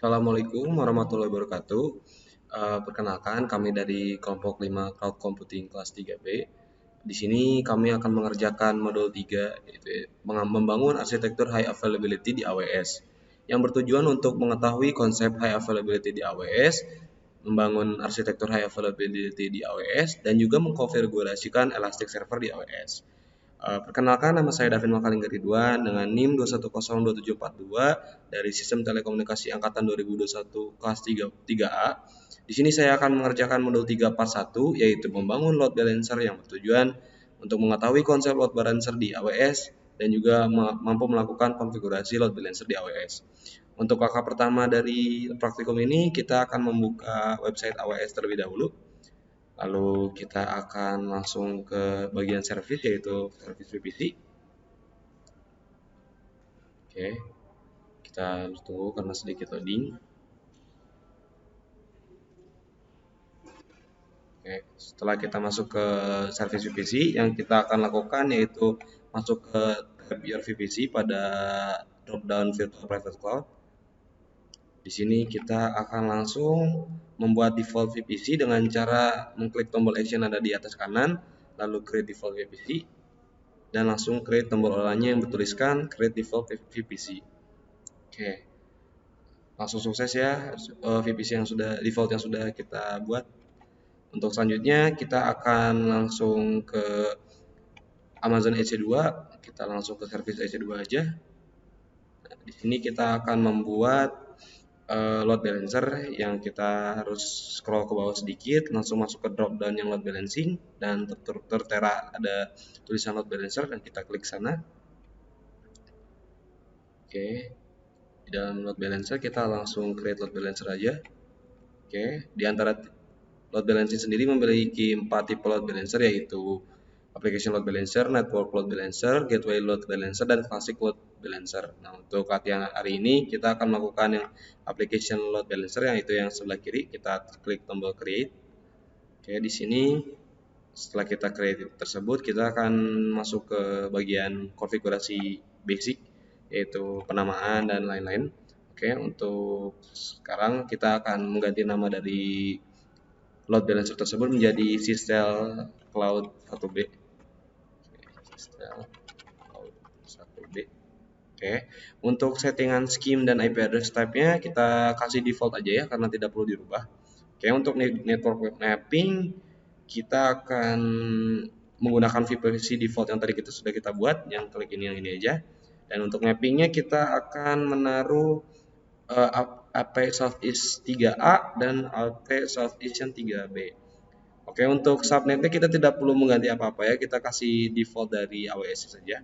Assalamualaikum warahmatullahi wabarakatuh. Perkenalkan, kami dari kelompok 5 Cloud Computing kelas 3B. Di sini kami akan mengerjakan modul 3, yaitu membangun arsitektur high availability di AWS, yang bertujuan untuk mengetahui konsep high availability di AWS, membangun arsitektur high availability di AWS, dan juga mengkonfigurasikan Elasticsearch di AWS. Perkenalkan, nama saya Davin Makaling Ridwan dengan NIM 2102742 dari Sistem Telekomunikasi Angkatan 2021 kelas 3A. Di sini saya akan mengerjakan modul 3 part 1, yaitu membangun load balancer yang bertujuan untuk mengetahui konsep load balancer di AWS dan juga mampu melakukan konfigurasi load balancer di AWS. Untuk kakak pertama dari praktikum ini, kita akan membuka website AWS terlebih dahulu. Lalu kita akan langsung ke bagian service, yaitu service VPC. Oke, kita harus tunggu karena sedikit loading. Oke, setelah kita masuk ke service VPC, yang kita akan lakukan yaitu masuk ke tab Your VPC pada drop-down Virtual Private Cloud. Di sini kita akan langsung membuat default VPC dengan cara mengklik tombol action ada di atas kanan, lalu create default VPC, dan langsung create tombol oranye yang bertuliskan create default VPC. Oke, langsung sukses ya VPC yang sudah default yang sudah kita buat. Untuk selanjutnya kita akan langsung ke Amazon EC2, kita langsung ke service EC2 aja. Nah, di sini kita akan membuat load balancer yang kita harus scroll ke bawah sedikit, langsung masuk ke drop down yang load balancing, dan tertera ada tulisan load balancer dan kita klik sana. Oke, di dalam load balancer kita langsung create load balancer aja. Oke, di antara load balancer sendiri memiliki 4 tipe load balancer, yaitu application load balancer, network load balancer, gateway load balancer, dan classic load balancer. Nah, untuk latihan hari ini kita akan melakukan yang application load balancer, yang itu yang sebelah kiri. Kita klik tombol create. Oke, di sini setelah kita create tersebut, kita akan masuk ke bagian konfigurasi basic, yaitu penamaan dan lain-lain. Oke, untuk sekarang kita akan mengganti nama dari load balancer tersebut menjadi Sistel Cloud 1B. Sistel Cloud 1B. Oke, untuk settingan scheme dan IP address type-nya kita kasih default aja ya, karena tidak perlu dirubah. Oke, untuk network mapping kita akan menggunakan VPC default yang tadi sudah kita buat, yang klik ini yang ini aja. Dan untuk mappingnya kita akan menaruh AP Southeast 3A dan AP Southeast yang 3B. Oke, untuk subnetnya kita tidak perlu mengganti apa-apa ya, kita kasih default dari AWS saja.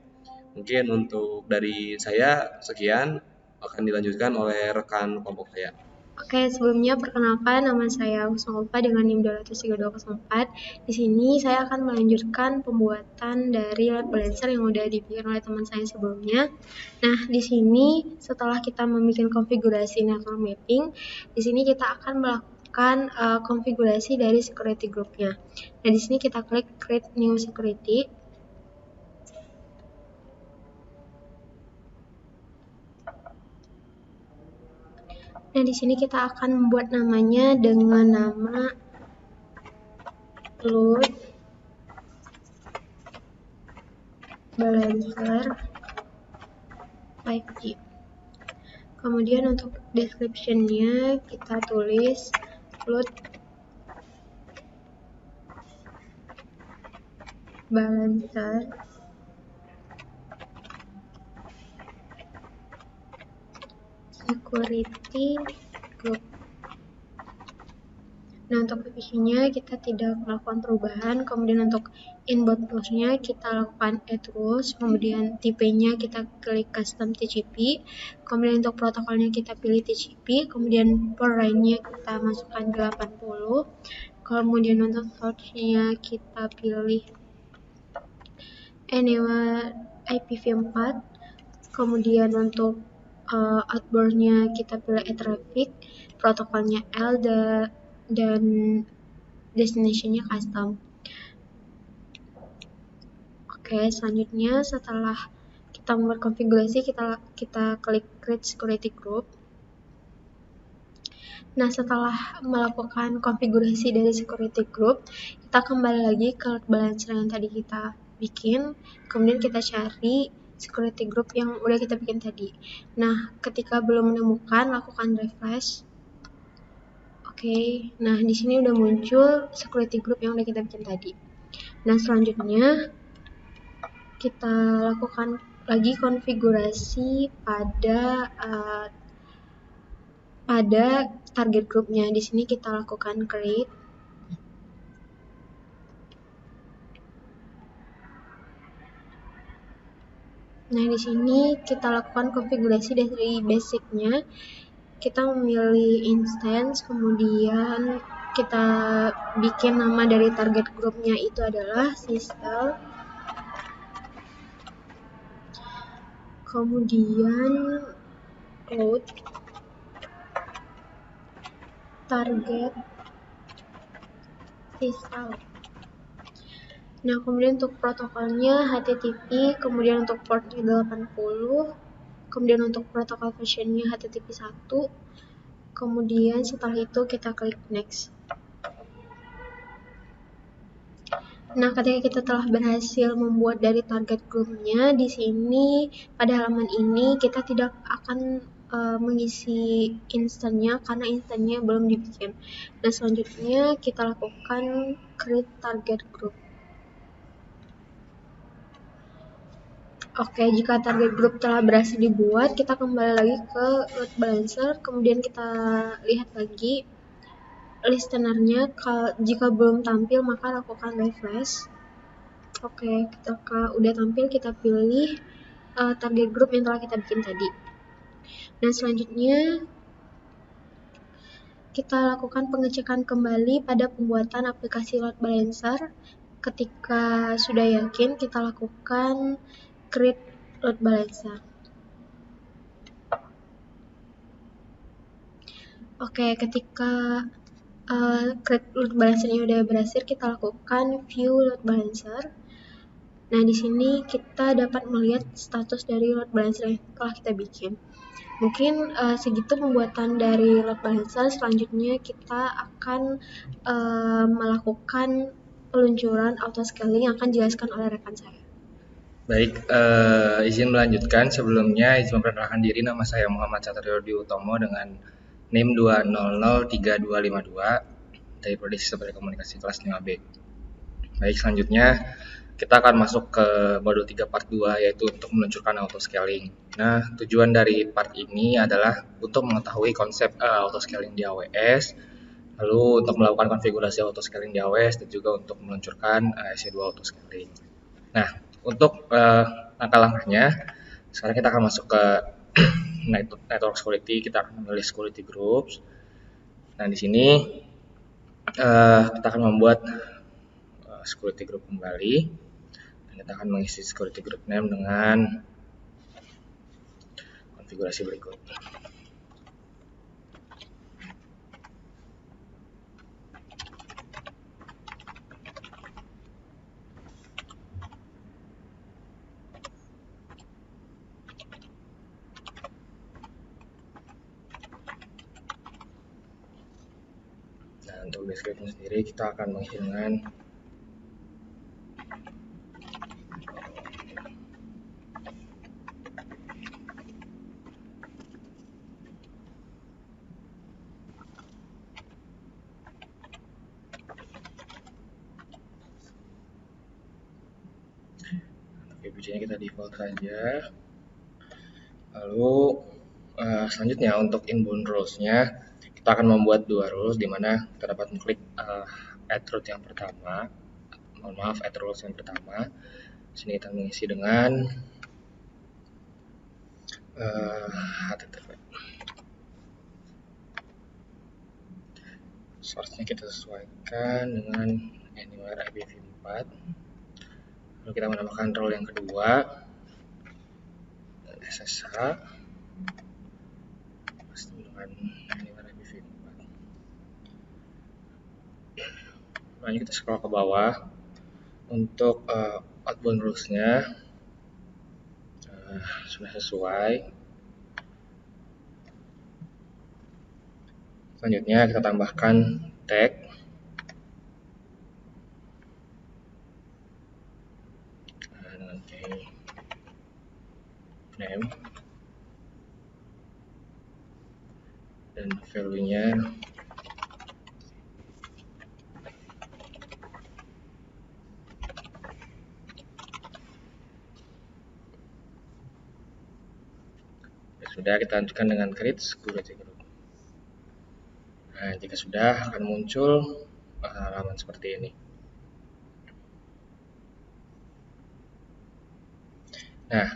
Mungkin untuk dari saya sekian, akan dilanjutkan oleh rekan kelompok saya. Oke, sebelumnya perkenalkan, nama saya Husnul Ulfa dengan NIM 23204. Di sini saya akan melanjutkan pembuatan dari load balancer yang sudah dibikin oleh teman saya sebelumnya. Nah, di sini setelah kita membuat konfigurasi network mapping, di sini kita akan melakukan konfigurasi dari security groupnya. Nah, di sini kita klik create new security. Nah, di sini kita akan membuat namanya dengan nama load balancer 5G. Kemudian untuk description-nya kita tulis load balancer security group. Nah, untuk VPC-nya kita tidak melakukan perubahan. Kemudian untuk inbound rules-nya kita lakukan add rules. Kemudian tipenya kita klik custom TCP. Kemudian untuk protokolnya kita pilih TCP. Kemudian port line-nya kita masukkan 80. Kemudian untuk source-nya kita pilih Anywhere IPv4. Kemudian untuk outbound-nya kita pilih traffic, protokolnya L, dan destination-nya custom. Oke, selanjutnya setelah kita membuat konfigurasi, kita klik create security group. Nah, setelah melakukan konfigurasi dari security group, kita kembali lagi ke load balancer yang tadi kita bikin, kemudian kita cari security group yang udah kita bikin tadi. Nah, ketika belum menemukan, lakukan refresh. Oke, nah di sini udah muncul security group yang udah kita bikin tadi. Nah, selanjutnya kita lakukan lagi konfigurasi pada target groupnya. Di sini kita lakukan create. Nah, di sini kita lakukan konfigurasi dari basicnya. Kita memilih instance, kemudian kita bikin nama dari target groupnya itu adalah system. Kemudian cloud target system. Nah, kemudian untuk protokolnya HTTP, kemudian untuk portnya 80, kemudian untuk protokol versionnya HTTP 1, kemudian setelah itu kita klik next. Nah, ketika kita telah berhasil membuat dari target groupnya, di sini pada halaman ini kita tidak akan mengisi instannya karena instannya belum dibikin. Dan selanjutnya kita lakukan create target group. Oke, jika target group telah berhasil dibuat, kita kembali lagi ke load balancer, kemudian kita lihat lagi listenernya. Jika belum tampil, maka lakukan refresh. Oke, ketika udah tampil, kita pilih target group yang telah kita bikin tadi. Dan selanjutnya, kita lakukan pengecekan kembali pada pembuatan aplikasi load balancer. Ketika sudah yakin, kita lakukan create load balancer. Oke, ketika create load balancer-nya udah berhasil, kita lakukan view load balancer. Nah, di sini kita dapat melihat status dari load balancer yang telah kita bikin. Mungkin segitu pembuatan dari load balancer. Selanjutnya kita akan melakukan peluncuran auto scaling yang akan dijelaskan oleh rekan saya. Baik, izin melanjutkan. Sebelumnya izin memperkenalkan diri, nama saya Muhammad Satrio Utomo dengan NIM 2003252 dari Prodi Sistem Telekomunikasi kelas 5B. Baik, selanjutnya kita akan masuk ke modul 3 part 2, yaitu untuk meluncurkan auto scaling. Nah, tujuan dari part ini adalah untuk mengetahui konsep auto scaling di AWS, lalu untuk melakukan konfigurasi auto scaling di AWS, dan juga untuk meluncurkan EC2 auto scaling. Nah, untuk langkah-langkahnya, sekarang kita akan masuk ke network security. Kita akan memilih security groups. Nah, di sini kita akan membuat security group kembali. Dan kita akan mengisi security group name dengan konfigurasi berikut. Nah, untuk deskripsi sendiri kita akan mengisi dengan VPC-nya kita default saja. Lalu selanjutnya untuk inbound rules-nya kita akan membuat 2 rules, di mana kita dapat mengklik add route yang pertama. Add rules yang pertama. Sini kita mengisi dengan HTTP. Source-nya kita sesuaikan dengan anywhere IPv4. Lalu kita menambahkan role yang kedua dan SSH dengan anywhere IPv4. Lanjut kita scroll ke bawah. Untuk outbound rules-nya sudah sesuai. Selanjutnya kita tambahkan tag dengan key name dan value-nya sudah, kita lanjutkan dengan create security group. Nah, jika sudah akan muncul halaman seperti ini. Nah,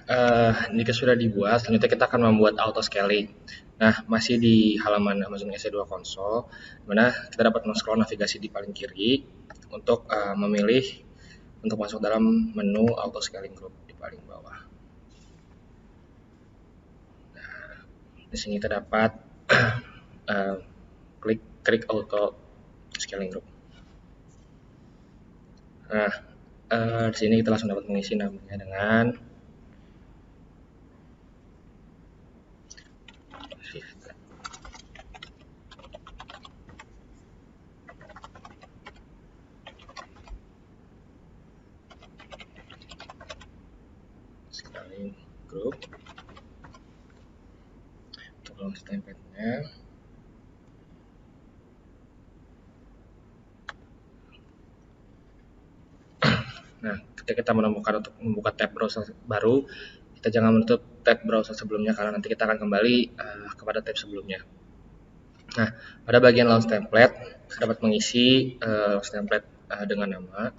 jika sudah dibuat, selanjutnya kita akan membuat auto scaling. Nah, masih di halaman Amazon EC2 Console, dimana kita dapat men-scroll navigasi di paling kiri untuk memilih untuk masuk dalam menu auto scaling group di paling bawah. Nah, di sini kita dapat klik auto scaling group. Nah, di sini kita langsung dapat mengisi namanya dengan scaling group. Untuk launch template-nya, nah, ketika kita menemukan untuk membuka tab browser baru, kita jangan menutup tab browser sebelumnya karena nanti kita akan kembali kepada tab sebelumnya. Nah, pada bagian launch template, kita dapat mengisi launch template dengan nama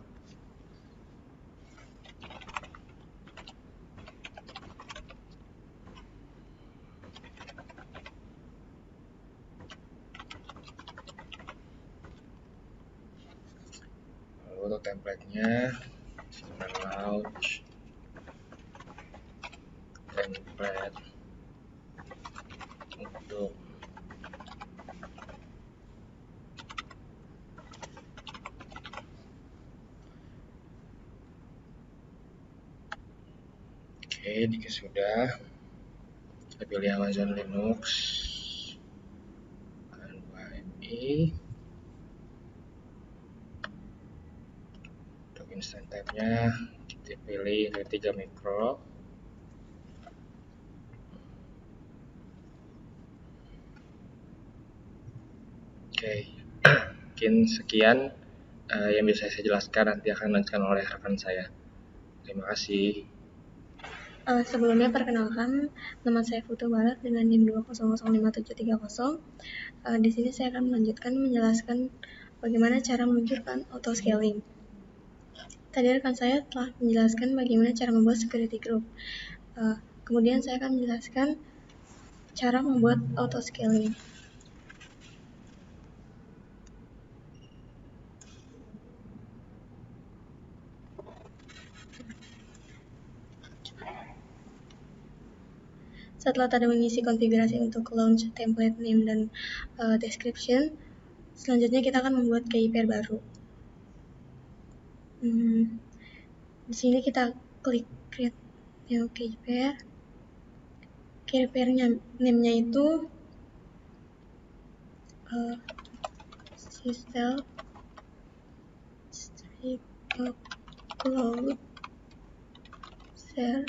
untuk template-nya launch template untuk jika sudah, kita pilih Amazon Linux ini. Untuk instant type-nya kita pilih V3 Micro. Oke, mungkin sekian yang bisa saya jelaskan, nanti akan dilanjutkan oleh rekan saya. Terima kasih. Sebelumnya perkenalkan, nama saya Putu Barat dengan NIM 2005730. Di sini saya akan melanjutkan menjelaskan bagaimana cara meluncurkan auto scaling. Tadi rekan saya telah menjelaskan bagaimana cara membuat security group. Kemudian saya akan menjelaskan cara membuat auto scaling. Setelah tadi mengisi konfigurasi untuk launch template name dan description, selanjutnya kita akan membuat key pair baru. Di sini kita klik create new key pair. Key pairnya name-nya itu system cloud server.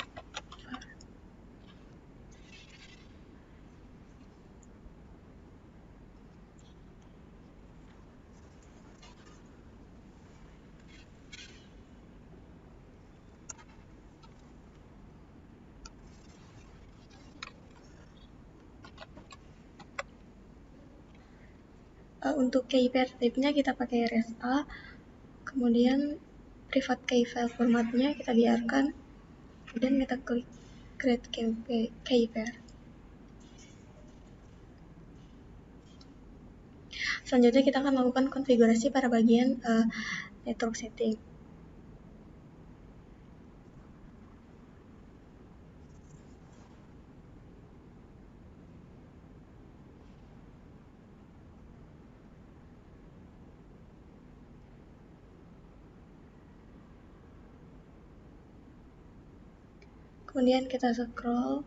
Untuk key pair type-nya kita pakai RSA, kemudian private key file formatnya kita biarkan, kemudian kita klik create key pair. Selanjutnya kita akan melakukan konfigurasi pada bagian network setting. Kemudian kita scroll.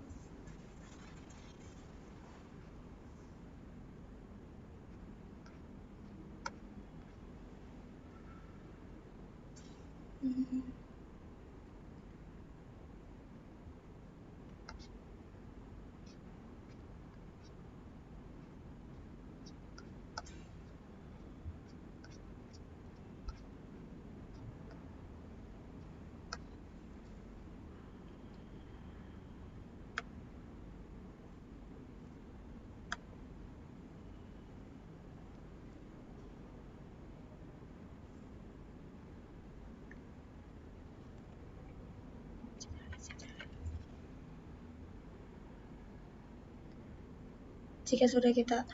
Jika sudah kita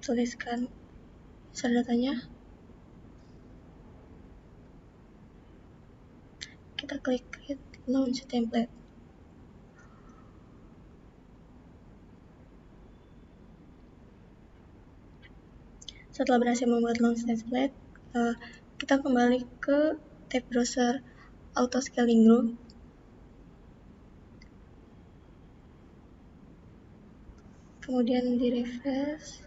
tuliskan datanya, kita klik create launch template. Setelah berhasil membuat launch template, kita kembali ke tab browser auto scaling group. Kemudian di refresh.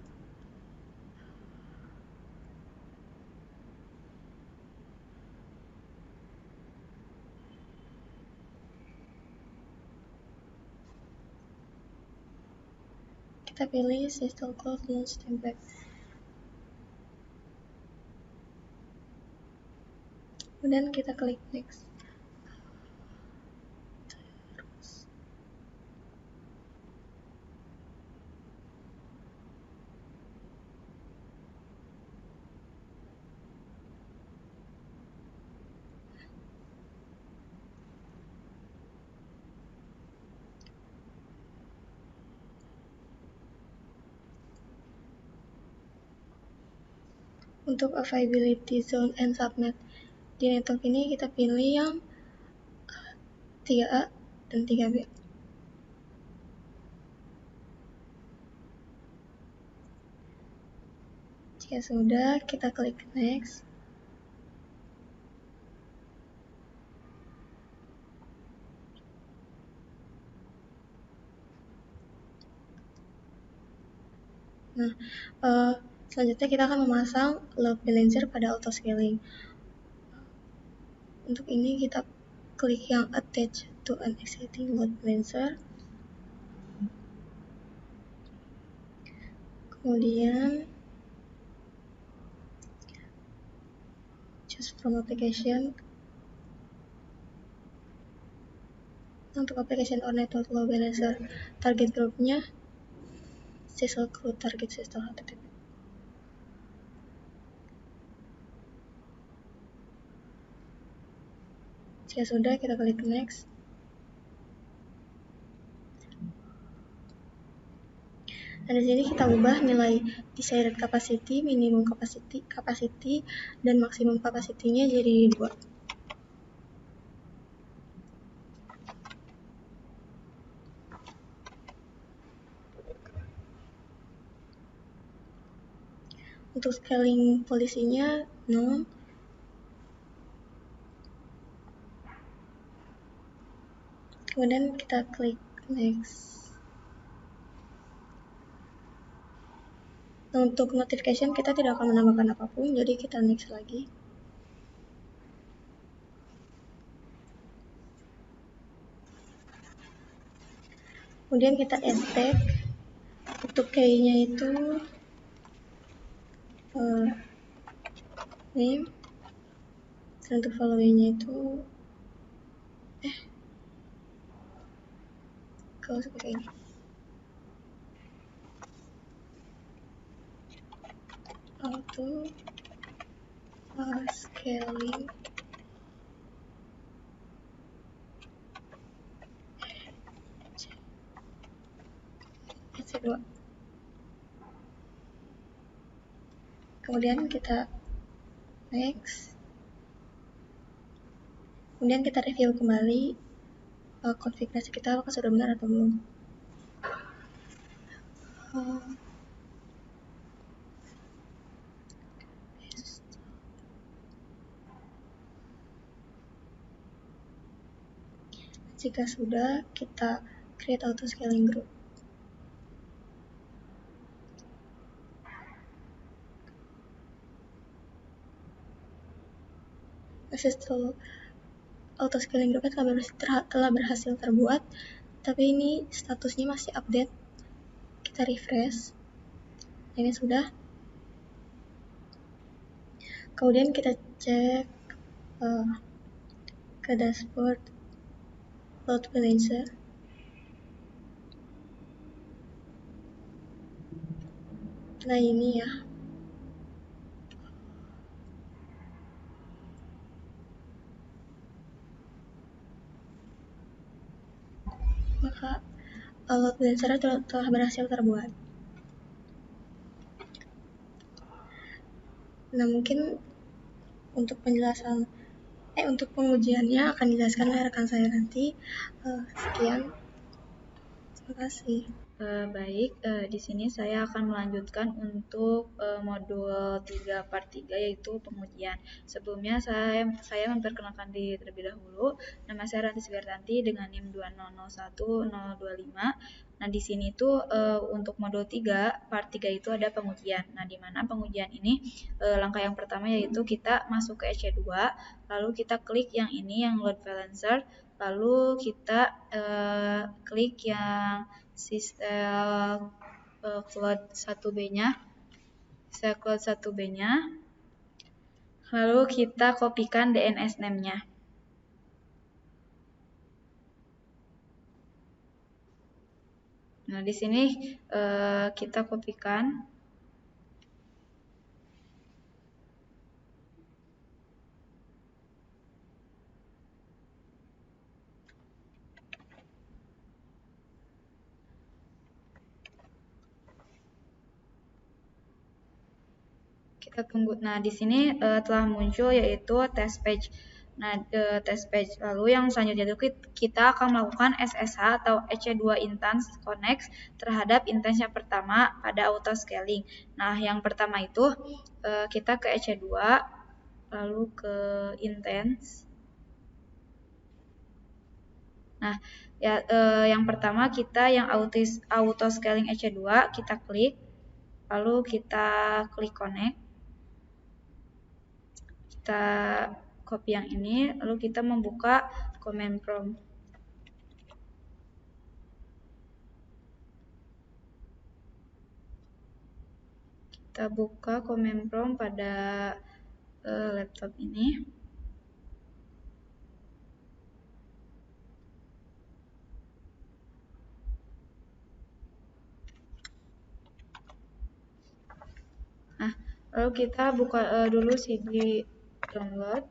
Kita pilih System Cloud Launch Template. Kemudian kita klik next. Untuk availability zone and subnet di network ini kita pilih yang 3A dan 3B. Jika sudah, kita klik next. Nah, selanjutnya kita akan memasang load balancer pada auto scaling. Untuk ini kita klik yang attach to an existing load balancer. Kemudian choose from application. Untuk application or network load balancer, target groupnya Syscall Crew target system HTTP. Jika sudah, kita klik next. Dan di sini kita ubah nilai desired capacity, minimum capacity, dan maksimum capacity-nya jadi 2. Untuk scaling polisinya 0. Kemudian kita klik next. Nah, untuk notification kita tidak akan menambahkan apapun, jadi kita next lagi. Kemudian kita add tag. Untuk key-nya itu name. Dan untuk following-nya itu kalau seperti ini. Auto scaling C2. Kemudian kita next. Kemudian kita review kembali konfigurasi kita apakah sudah benar atau belum. Jika sudah, kita create auto scaling group. sistem auto scaling grupnya telah berhasil terbuat, tapi ini statusnya masih update. Kita refresh. Ini sudah. Kemudian kita cek ke dashboard load balancer. Nah, ini ya. Maka load balancer telah berhasil terbuat. Nah, mungkin untuk untuk pengujiannya akan dijelaskan oleh rekan saya nanti. Sekian. Terima kasih. Baik, di sini saya akan melanjutkan untuk modul 3 part 3 yaitu pengujian. Sebelumnya saya memperkenalkan diri terlebih dahulu. Nama saya Ranti Sugartanti dengan NIM 2001025. Nah, di sini tuh untuk modul 3 part 3 itu ada pengujian. Nah, di mana pengujian ini langkah yang pertama yaitu kita masuk ke EC2, lalu kita klik yang ini yang load balancer, lalu kita klik yang sistem cloud 1B-nya, lalu kita kopikan DNS name-nya. Nah, di sini kita kopikan. Kita tunggu. Nah, di sini telah muncul yaitu test page. Nah, test page. Lalu yang selanjutnya itu kita akan melakukan SSH atau EC2 instance connect terhadap instance yang pertama pada auto scaling. Nah, yang pertama itu kita ke EC2 lalu ke instance. Nah, ya yang pertama kita yang auto scaling EC2 kita klik, lalu kita klik connect. Kita copy yang ini, lalu kita membuka command prompt. Kita buka command prompt pada laptop ini. Nah, lalu kita buka dulu CD download.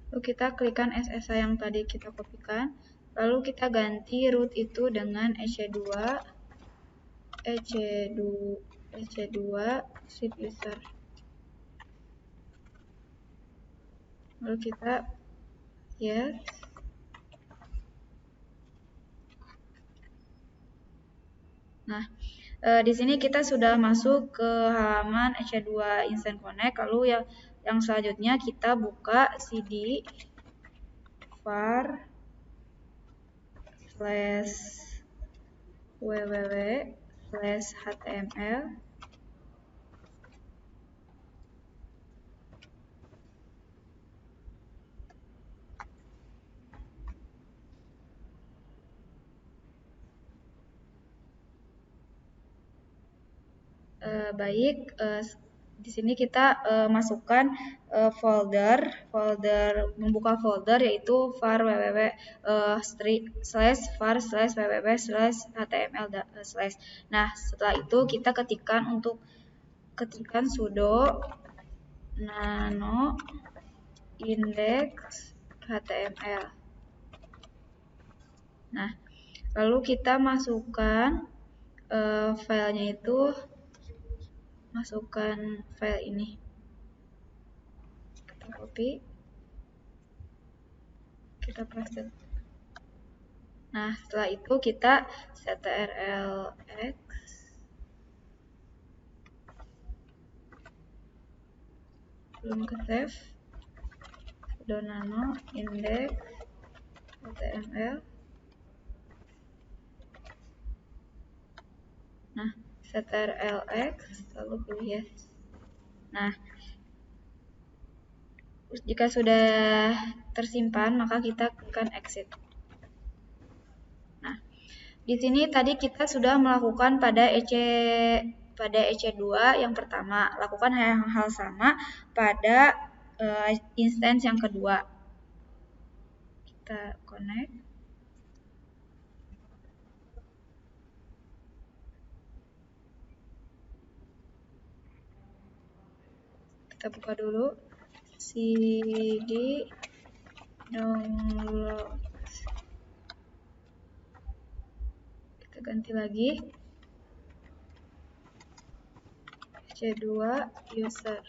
Lalu kita klikkan SSH yang tadi kita kopikan. Lalu kita ganti root itu dengan EC2 sheet user. Lalu kita yes. Nah, di sini kita sudah masuk ke halaman EC2 Instant Connect. Lalu yang selanjutnya kita buka cd var /www/html. Baik, di sini kita masukkan membuka folder yaitu var www/var/www/html/. Nah, setelah itu kita ketikkan sudo nano index html. Nah, lalu kita masukkan filenya itu, masukkan file ini, kita copy, kita paste. Nah, setelah itu kita ctrl-x, belum ke save, sudo nano index html. Nah, strlx lalu pilih yes. Nah, jika sudah tersimpan maka kita tekan exit. Nah, di sini tadi kita sudah melakukan pada EC2 yang pertama, lakukan hal sama pada instance yang kedua. Kita connect. Kita buka dulu cd download. Kita ganti lagi EC2 user.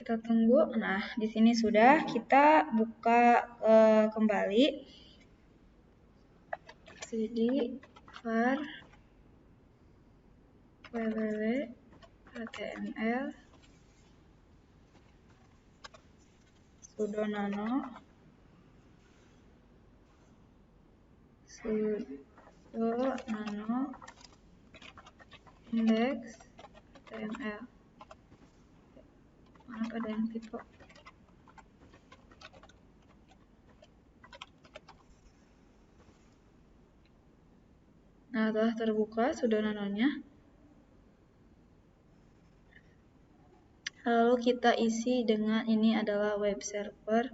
Kita tunggu. Nah, di sini sudah. Kita buka kembali cd var www.html sudo nano index html. Maaf ada yang tipe. Nah, telah terbuka sudo nanonya. Lalu kita isi dengan ini adalah web server.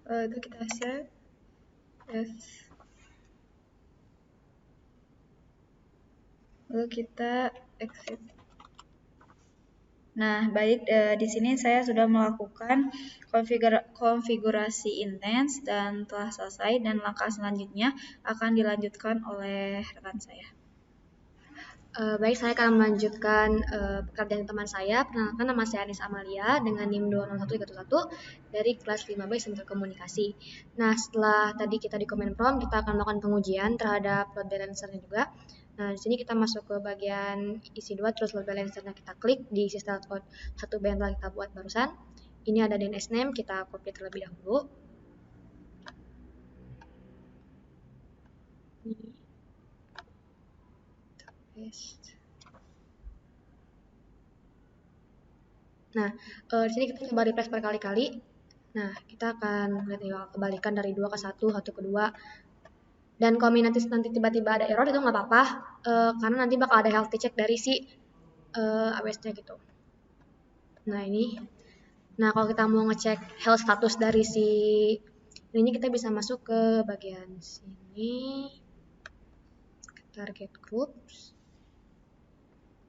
Itu kita save. Yes. Lalu kita exit. Nah, baik, di sini saya sudah melakukan konfigurasi instance dan telah selesai, dan langkah selanjutnya akan dilanjutkan oleh rekan saya. Baik, saya akan melanjutkan pekerjaan teman saya. Perkenalkan, nama saya Anis Amalia dengan NIM 20131 dari kelas 5B Center Komunikasi. Nah, setelah tadi kita di command prompt, kita akan melakukan pengujian terhadap load balancer-nya juga. Nah, di sini kita masuk ke bagian isi 2, terus load balancer-nya kita klik di system code 1B yang telah kita buat barusan. Ini ada DNS name, kita copy terlebih dahulu. Nah, di sini kita coba refresh berkali-kali. Nah, kita akan lihat ya, kebalikan dari 2 ke 1, 1 ke 2. Dan kalau nanti tiba-tiba ada error itu nggak apa-apa, karena nanti bakal ada health check dari si AWS-nya gitu. Nah, ini. Nah, kalau kita mau ngecek health status dari si ini, kita bisa masuk ke bagian sini. Target groups.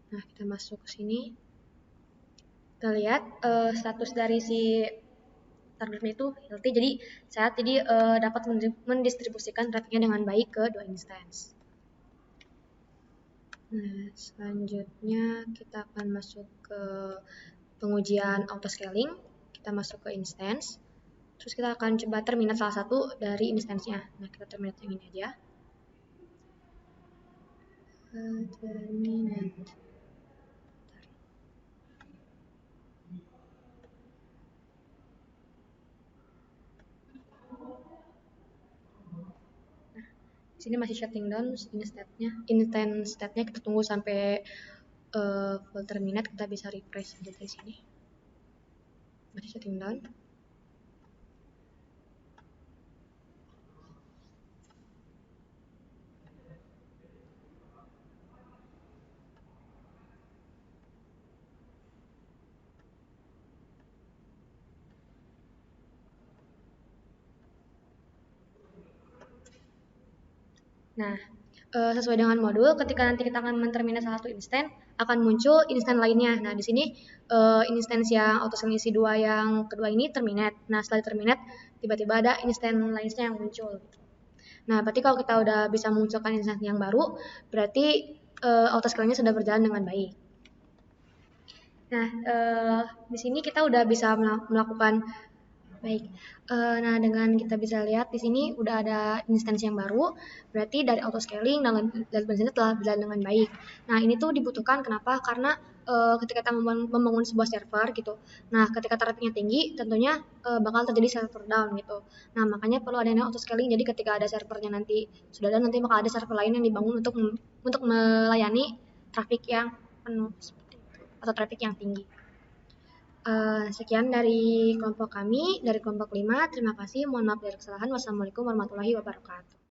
Nah, kita masuk ke sini. Kita lihat status dari si targetnya itu healthy, jadi saya dapat mendistribusikan trafficnya dengan baik ke 2 instance. Nah, selanjutnya kita akan masuk ke pengujian auto scaling. Kita masuk ke instance, terus kita akan coba terminate salah satu dari instance-nya. Nah, kita terminate yang ini aja. Terminate. Di sini masih shutting down instance state-nya kita tunggu sampai full terminate. Kita bisa refresh aja dari sini. Masih shutting down. Nah, sesuai dengan modul, ketika nanti kita akan menterminate salah satu instance, akan muncul instance lainnya. Nah, di sini instance yang autoscaling isi 2 yang kedua ini terminate. Nah, setelah terminate, tiba-tiba ada instance lainnya yang muncul. Nah, berarti kalau kita udah bisa memunculkan instance yang baru, berarti autoscaling-nya sudah berjalan dengan baik. Nah, di sini kita udah bisa melakukan baik. Nah, dengan kita bisa lihat di sini udah ada instansi yang baru, berarti dari autoscaling dan load balancer telah berjalan dengan baik. Nah, ini tuh dibutuhkan kenapa? Karena ketika kita membangun sebuah server gitu. Nah, ketika trafficnya tinggi, tentunya bakal terjadi server down gitu. Nah, makanya perlu adanya autoscaling. Jadi ketika ada servernya nanti sudah ada, nanti bakal ada server lain yang dibangun untuk melayani traffic yang penuh seperti itu, atau traffic yang tinggi. Sekian dari kelompok kami, dari kelompok 5. Terima kasih, mohon maaf dari kesalahan. Wassalamualaikum warahmatullahi wabarakatuh.